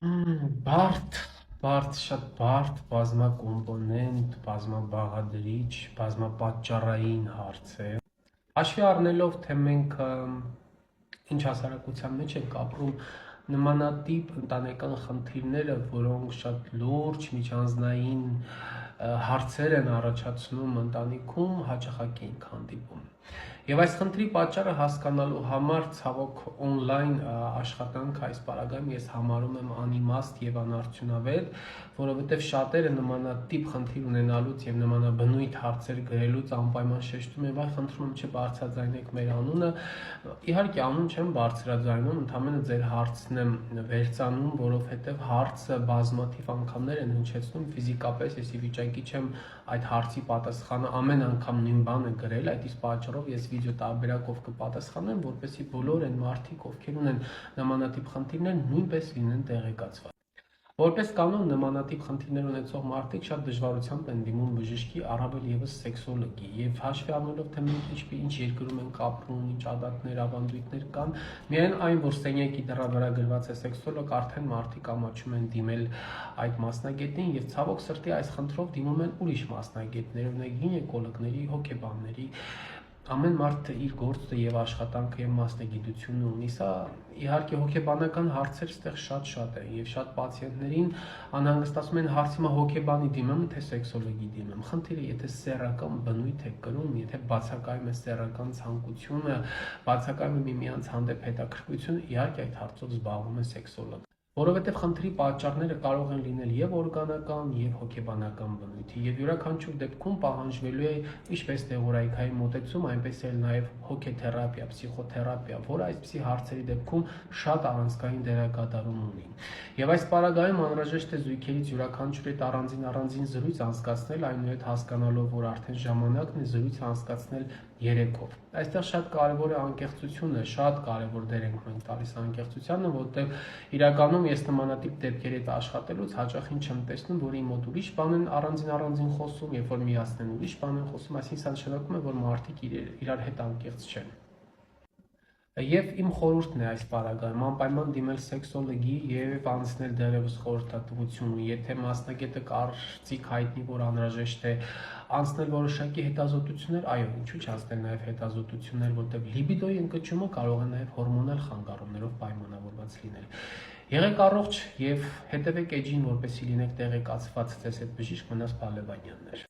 Բարդ, շատ բարդ, բազմակոմպոնենտ, բազմաբաղադրիչ, բազմապատճառային հարց է։ Հաշվի առնելով, թե մենք ինչ հասարակության մեջ ենք ապրում, նմանատիպ ընտանեկան խնդիրները, որոնք շատ լուրջ միջանձնային հարցեր են առաջացնում ընտանիքում, հաճախակ ենք հանդիպում։ Եվ այս խնդրի պատճառը հասկանալու համար ցավոք օնլայն աշխատանքը այս պարագայում ես համարում եմ անիմաստ եւ անարդյունավետ, որովհետեւ շատերը նմանատիպ խնդիր ունենալուց եւ նմանաբնույթ հարցեր գրելուց անպայման շեշտում եւ այ խնդրում եմ չբարձրաձայնեք մեր անունը։ Իհարկե անուն չեմ բարձրաձայնում, ընդհանրապես ձեր հարցն եմ վերցանում, որովհետեւ հարցը բազմաթիվ անգամներ են հնչեցնում ֆիզիկապես, ես ի վիճակի չեմ այդ հարցի պատասխանը ամեն անգամ նույն բանը գրել, այդ իսկ պատճառով ես վիդեո տարբերակով կպատասխանեմ, որպեսզի բոլոր այն մարդիկ, ովքեր ունեն նմանատիպ խնդիրներ, նույնպես լինեն տեղեկացված։ Որպես կանոն նմանատիպ խնդիրներ ունեցող մարդիկ շատ դժվարությամբ են դիմում բժշկի, առավել ևս սեքսոլոգի, եւ հաշվի առնելով, թե մենք ինչ երկրում ենք ապրում, ինչ ադատներ, ավանդույթներ կան, միայն այն, որ սենյակի դռան վրա գրված է սեքսոլոգ, արդեն մարդիկ ամաչում են դիմել այդ մասնագետին, եւ ցավոք սրտի այս խնդրով դիմում են ուրիշ մասնագետներ, օրինակ գինեկոլոգների, հոգեբանների։ Ամեն մարդ իր գործը եւ աշխատանքը եւ մասնագիտությունը ունի, սա իհարկե հոգեբանական հարցեր ստեղ շատ են եւ շատ պացիենտներին անհանգստացում են հարցի մա հոգեբանի դիմեմ թե սեքսոլոգի դիմեմ։ Խնդիրը եթե սեռական բնույթ է կրում, եթե բացակայում է սեռական ցանկությունը, բացակայում է միմյանց հանդեպ հետաքրքրությունը, իհարկե այդ հարցով զբաղվում է սեքսոլոգը։ Որովհետև խնդրի պատճառները կարող են լինել եւ օրգանական, եւ հոգեբանական բնույթի, եւ յուրաքանչյուր դեպքում պահանջվելու է ինչպես թեորիկայի մոտեցում, այնպես էլ նաեւ հոգեթերապիա, պսիխոթերապիա, որը այսպիսի հարցերի դեպքում շատ առանցքային դերակատարում ունի։ Եվ այս պարագայում անհրաժեշտ է զույգերից յուրաքանչյուրի հետ առանձին զրույց անցկացնել, այնուհետ հասկանալով, որ արդեն ժամանակն է զրույց անցկացնել երեքով։ Այստեղ շատ կարևոր է անկեղծությունը, շատ կարևոր դեր ենք մենք տալիս անկեղծությանը, որտեղ իրականում ես նմանատիպ դեպքերի հետ աշխատելուց հաճախ ինչ եմ տեսնում, որ իմ մոտ ուրիշ բան են առանձին խոսում, երբ որ միասին են ուրիշ բան են խոսում, այսինքն սա նշանակում է, որ մարդիկ իրար հետ անկեղծ չեն։ Եվ իմ խորհուրդն է այս պարագայում անպայման դիմել սեքսոլոգի եւ անցնել դերևս խորհրդատվություն, եթե մասնագետը կարծիք հայտնի, որ անհրաժեշտ է անցնել որոշակի հետազոտություններ, այո, ինչու՞ չանցնել նաեւ հետազոտություններ, որտեղ լիբիդոյի ընկճումը կարող է նաեւ հորմոնալ խանգարումներով պայմանավորված լինել։ Եղեք առողջ եւ հետեւեք էջին, որպեսզի լինեք տեղեկացված ձեզ հետ բժիշկ Մնաս Բալևանյաններ։